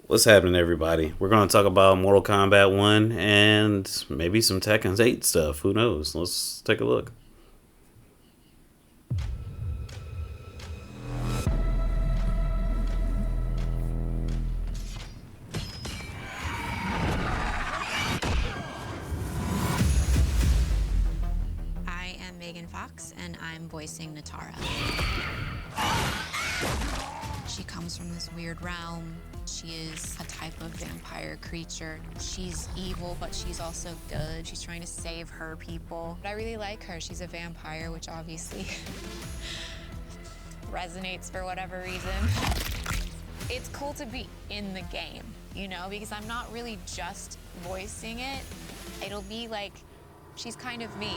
What's happening, everybody? We're going to talk about Mortal Kombat 1 and maybe some Tekken 8 stuff. Who knows? Let's take a look. I am Megan Fox, and I'm voicing Nitara. She comes from this weird realm. She is a type of vampire creature. She's evil, but she's also good. She's trying to save her people. But I really like her. She's a vampire, which obviously resonates for whatever reason. It's cool to be in the game, you know, because I'm not really just voicing it. It'll be like, she's kind of me.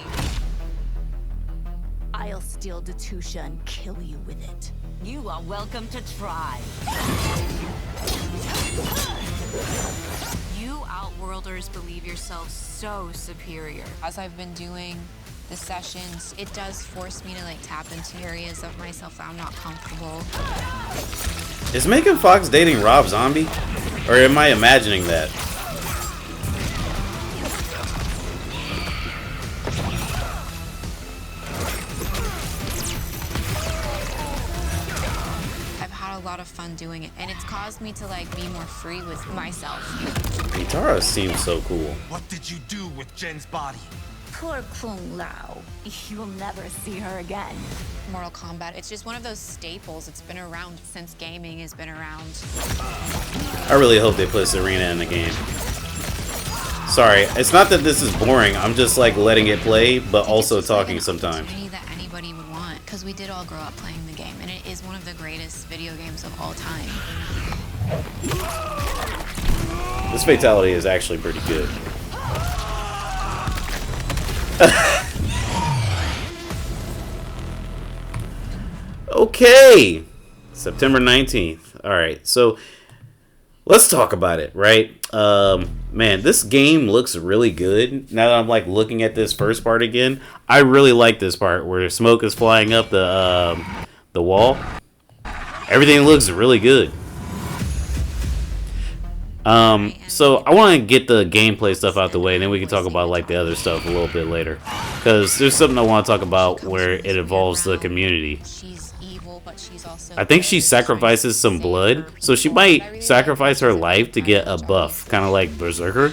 I'll steal Datusha and kill you with it. You are welcome to try. You Outworlders believe yourselves so superior. As I've been doing the sessions, it does force me to tap into areas of myself that I'm not comfortable. Is Megan Fox dating Rob Zombie? Or am I imagining that? A lot of fun doing it, and it's caused me to be more free with myself. Nitara seems so cool. What did you do with Jen's body? Poor Kung Lao. You'll never see her again. Mortal Kombat, it's just one of those staples. It's been around since gaming has been around. I really hope they put Serena in the game. Sorry, it's not that this is boring. I'm just letting it play, but also talking sometimes. That anybody would want, because we did all grow up playing the game, and it is one of the greatest video games of all time. This fatality is actually pretty good. Okay, September 19th. All right, so let's talk about it, right? Man, this game looks really good. Now that I'm looking at this first part again, I really like this part where smoke is flying up the wall. Everything looks really good. So I want to get the gameplay stuff out the way, and then we can talk about the other stuff a little bit later, because there's something I want to talk about where it involves the community. I think she sacrifices some blood, so she might sacrifice her life to get a buff, kind of like Berserker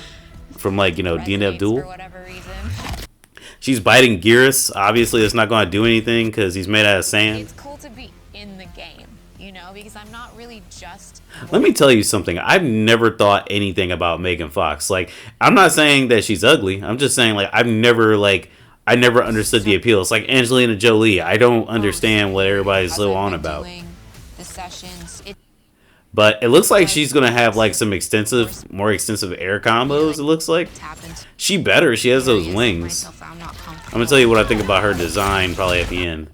from DNF Duel. She's biting Geras. Obviously, it's not going to do anything because he's made out of sand. It's cool to be in the game, you know, because I'm not really just... Let me tell you something. I've never thought anything about Megan Fox. I'm not saying that she's ugly. I'm just saying I never understood the appeal. It's like Angelina Jolie. I don't understand what everybody's so on about. But it looks like she's gonna have some more extensive air combos. It looks like she better. She has those wings. I'm gonna tell you what I think about her design probably at the end.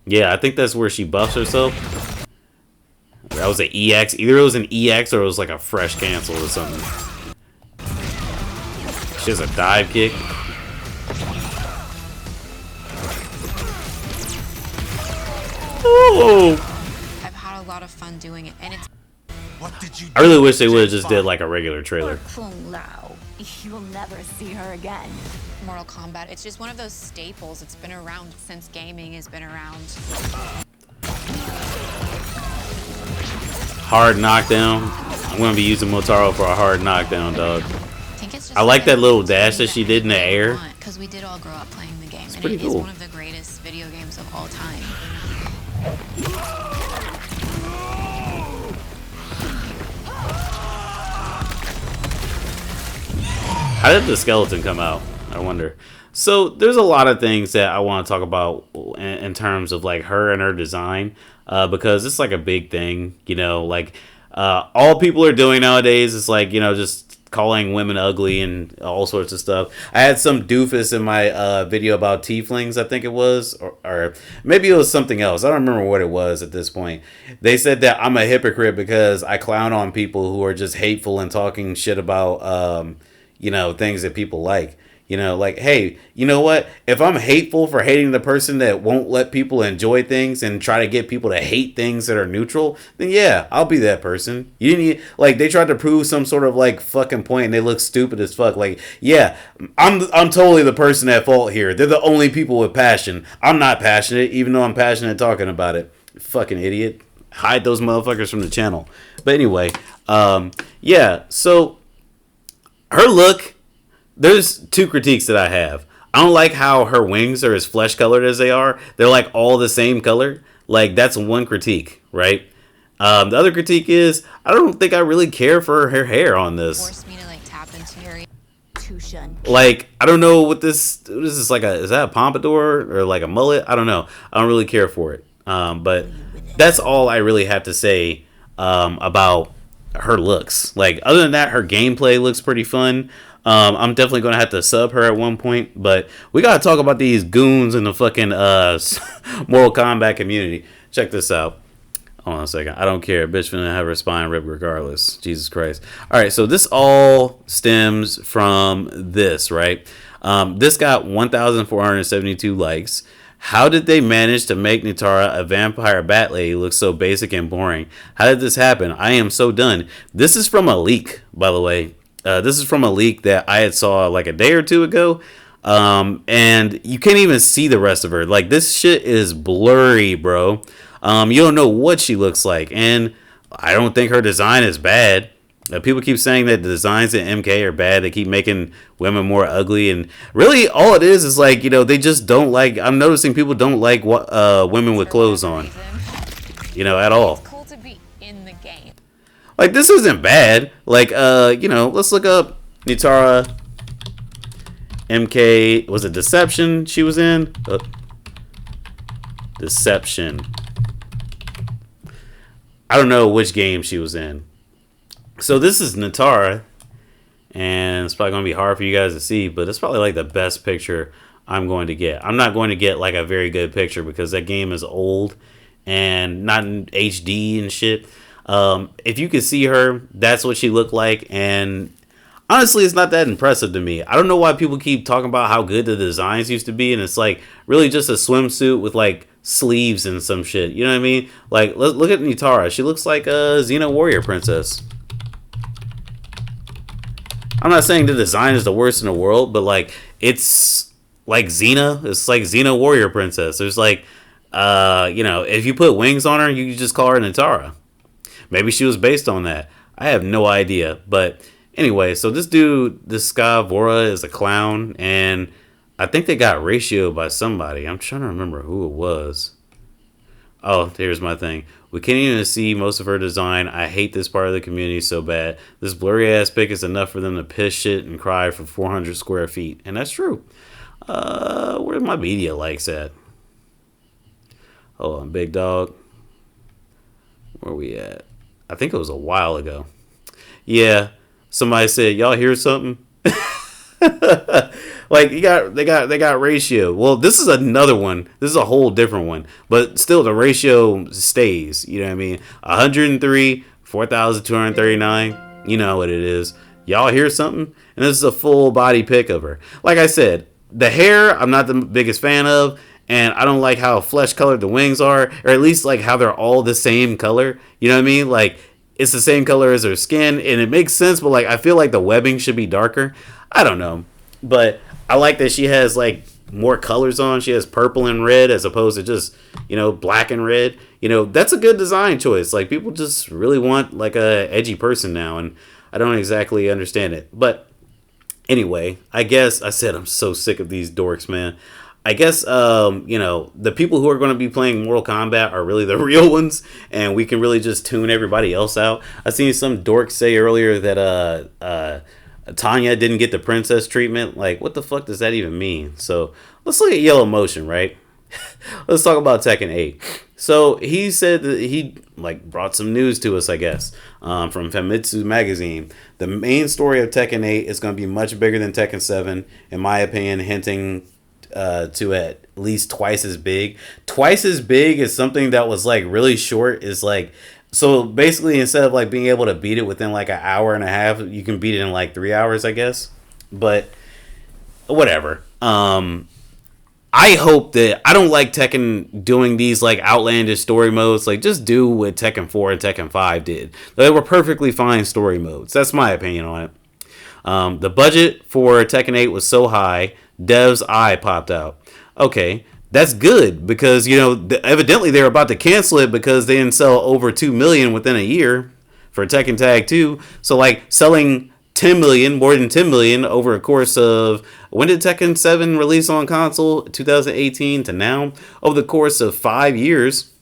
Yeah, I think that's where she buffs herself. That was an EX. Either it was an EX or it was a fresh cancel or something. She has a dive kick. Oh! I've had a lot of fun doing it, and it's... What did you do? I really wish they would have just did a regular trailer. Poor Kung Lao. You'll never see her again. Mortal Kombat, it's just one of those staples. It's been around since gaming has been around. Hard knockdown. I'm gonna be using Motaro for a hard knockdown, dog. I like that little dash that she did in the air. Because we did all grow up playing the game, and pretty it cool. is one of the greatest video games of all time. How did the skeleton come out? I wonder. So there's a lot of things that I want to talk about in terms of her and her design, because it's a big thing, all people are doing nowadays is just calling women ugly and all sorts of stuff. I had some doofus in my video about tieflings, I think it was, or maybe it was something else. I don't remember what it was at this point. They said that I'm a hypocrite because I clown on people who are just hateful and talking shit about things that people like. You know, like, hey, you know what? If I'm hateful for hating the person that won't let people enjoy things and try to get people to hate things that are neutral, then yeah, I'll be that person. You didn't like they tried to prove some sort of like fucking point and they look stupid as fuck. Like, yeah, I'm totally the person at fault here. They're the only people with passion. I'm not passionate, even though I'm passionate talking about it. Fucking idiot. Hide those motherfuckers from the channel. But anyway, yeah, so her look, there's two critiques that I have. I don't like how her wings are as flesh colored as they are. They're like all the same color. Like, that's one critique, right? The other critique is I don't think I really care for her hair on this. Forced me to like tap into her. Like, I don't know what this is like is that a pompadour or like a mullet? I don't know. I don't really care for it. But that's all I really have to say about her looks. Like, other than that, her gameplay looks pretty fun. I'm definitely gonna have to sub her at one point, but we gotta talk about these goons in the fucking Mortal Kombat community. Check this out. Hold on a second. I don't care. Bitch finna have her spine ripped regardless. Jesus Christ. All right, so this all stems from this, right? This got 1,472 likes. How did they manage to make Nitara, a vampire bat lady, look so basic and boring? How did this happen? I am so done. This is from a leak, by the way. This is from a leak that I had saw like a day or two ago. And you can't even see the rest of her. Like, this shit is blurry, bro. You don't know what she looks like. And I don't think her design is bad. People keep saying that the designs in MK are bad. They keep making women more ugly. And really, all it is like, you know, they just don't like... I'm noticing people don't like women with clothes on. You know, at all. It's cool to be in the game. Like, this isn't bad. Like, you know, let's look up Nitara MK. Was it Deception she was in? Deception. I don't know which game she was in. So this is Nitara, and it's probably going to be hard for you guys to see, but it's probably like the best picture I'm going to get. I'm not going to get like a very good picture because that game is old and not in HD and shit. If you could see her, that's what she looked like, and honestly, it's not that impressive to me. I don't know why people keep talking about how good the designs used to be, and it's like really just a swimsuit with like sleeves and some shit. You know what I mean? Like, look at Nitara. She looks like a Xena warrior princess. I'm not saying the design is the worst in the world, but like, it's like Xena. It's like Xena warrior princess. There's like, you know, if you put wings on her, you can just call her Nitara. Maybe she was based on that. I have no idea. But anyway, so this dude, this guy Vora, is a clown, and I think they got ratioed by somebody. I'm trying to remember who it was. Oh, here's my thing. We can't even see most of her design. I hate this part of the community so bad. This blurry ass pic is enough for them to piss shit and cry for 400 square feet. And that's true. Where's my media likes at? Hold on, big dog. Where we at? I think it was a while ago. Yeah, somebody said, y'all hear something? Like, they got ratio. Well, this is another one. This is a whole different one. But still, the ratio stays. You know what I mean? 103, 4,239. You know what it is. Y'all hear something? And this is a full body pic of her. Like I said, the hair, I'm not the biggest fan of. And I don't like how flesh colored the wings are. Or at least like how they're all the same color. You know what I mean? Like, it's the same color as her skin. And it makes sense. But like, I feel like the webbing should be darker. I don't know. But I like that she has like more colors on. She has purple and red as opposed to just, you know, black and red. You know, that's a good design choice. Like, people just really want like a edgy person now, and I don't exactly understand it. But anyway, I guess I said I'm so sick of these dorks, man. I guess, you know, the people who are going to be playing Mortal Kombat are really the real ones, and we can really just tune everybody else out. I seen some dork say earlier that Tanya didn't get the princess treatment. Like, what the fuck does that even mean? So let's look at Yellow Motion, right? Let's talk about Tekken 8. So he said that he like brought some news to us, I guess, from Famitsu magazine. The main story of Tekken 8 is going to be much bigger than Tekken 7, in my opinion, hinting to at least twice as big. Twice as big is something that was like really short. Is like, so basically, instead of like being able to beat it within like an hour and a half, you can beat it in like 3 hours, I guess. But whatever. I hope that I don't like Tekken doing these like outlandish story modes. Like, just do what Tekken 4 and Tekken 5 did. They were perfectly fine story modes. That's my opinion on it. The budget for Tekken 8 was so high, dev's eye popped out. Okay, that's good because, you know, evidently they're about to cancel it because they didn't sell over 2 million within a year for Tekken Tag 2. So, like, selling 10 million, more than 10 million over a course of, when did Tekken 7 release on console? 2018 to now? Over the course of 5 years.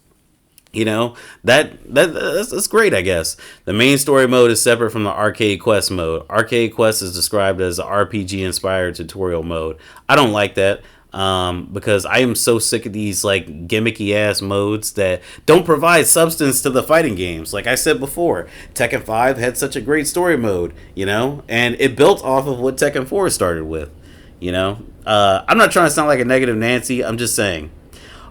You know, that's great, I guess. The main story mode is separate from the Arcade Quest mode. Arcade Quest is described as an RPG-inspired tutorial mode. I don't like that because I am so sick of these like gimmicky-ass modes that don't provide substance to the fighting games. Like I said before, Tekken 5 had such a great story mode, you know, and it built off of what Tekken 4 started with, you know. I'm not trying to sound like a negative Nancy. I'm just saying.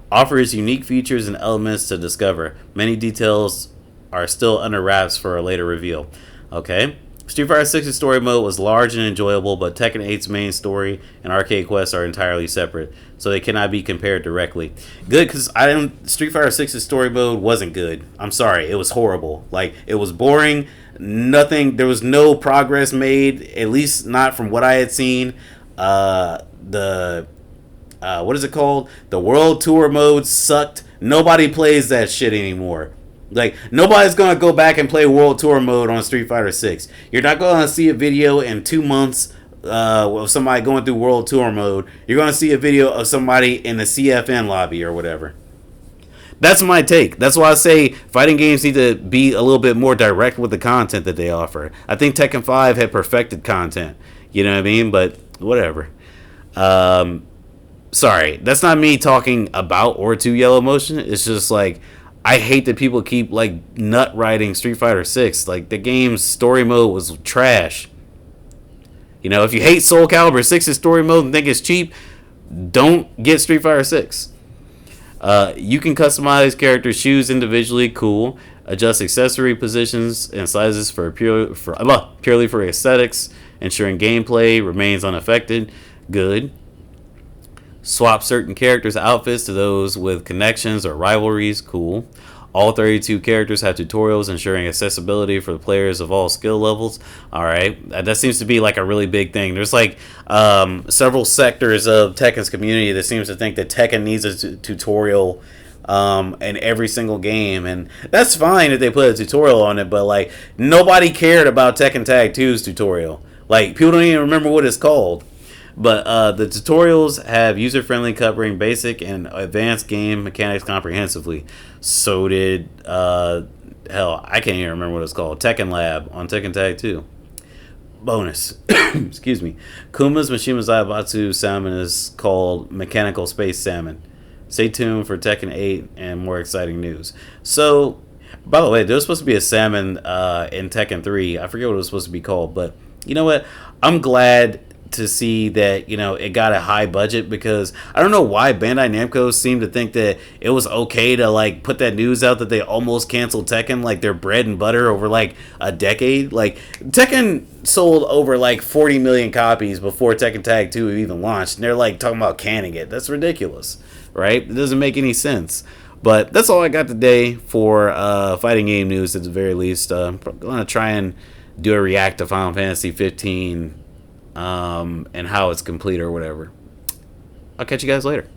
Offers unique features and elements to discover. Many details are still under wraps for a later reveal. Okay. Street Fighter 6's story mode was large and enjoyable, but Tekken 8's main story and Arcade Quest are entirely separate, so they cannot be compared directly. Good, because Street Fighter 6's story mode wasn't good. I'm sorry, it was horrible. Like, it was boring. Nothing. There was no progress made, at least not from what I had seen. What is it called? The World Tour mode sucked. Nobody plays that shit anymore. Like, nobody's going to go back and play World Tour mode on Street Fighter 6. You're not going to see a video in 2 months of somebody going through World Tour mode. You're going to see a video of somebody in the CFN lobby or whatever. That's my take. That's why I say fighting games need to be a little bit more direct with the content that they offer. I think Tekken 5 had perfected content. You know what I mean? But whatever. Sorry, that's not me talking about or to Yellow Motion. It's just like, I hate that people keep like nut riding Street Fighter 6. Like, the game's story mode was trash. You know, if you hate Soul Calibur 6's story mode and think it's cheap, don't get Street Fighter 6. You can customize characters' shoes individually, cool. Adjust accessory positions and sizes purely for aesthetics, ensuring gameplay remains unaffected, good. Swap certain characters' outfits to those with connections or rivalries, cool. All 32 characters have tutorials ensuring accessibility for the players of all skill levels. Alright, that seems to be like a really big thing. There's like several sectors of Tekken's community that seems to think that Tekken needs a tutorial in every single game, and that's fine if they put a tutorial on it, but like, nobody cared about Tekken Tag 2's tutorial. Like, people don't even remember what it's called. But the tutorials have user-friendly, covering basic and advanced game mechanics comprehensively. So did, hell, I can't even remember what it's called. Tekken Lab on Tekken Tag 2. Bonus. Excuse me. Kuma's Mishima Zaibatsu salmon is called Mechanical Space Salmon. Stay tuned for Tekken 8 and more exciting news. So, by the way, there was supposed to be a salmon in Tekken 3. I forget what it was supposed to be called, but you know what? I'm glad to see that, you know, it got a high budget, because I don't know why Bandai Namco seemed to think that it was okay to like put that news out that they almost canceled Tekken, like their bread and butter, over like a decade. Like, Tekken sold over like 40 million copies before Tekken Tag 2 even launched, and they're like talking about canning it. That's ridiculous, right? It doesn't make any sense. But that's all I got today for fighting game news, at the very least. I'm going to try and do a react to Final Fantasy 15 and how it's complete or whatever. I'll catch you guys later.